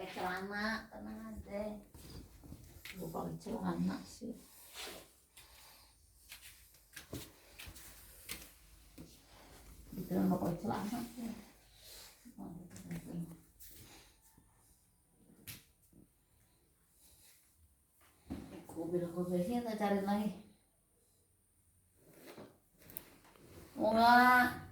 pakai celana tenang aja. Gue pakai celana sih. Gitu nggak pakai celana sih. Gue bilang kita cari lagi. Mau nggak?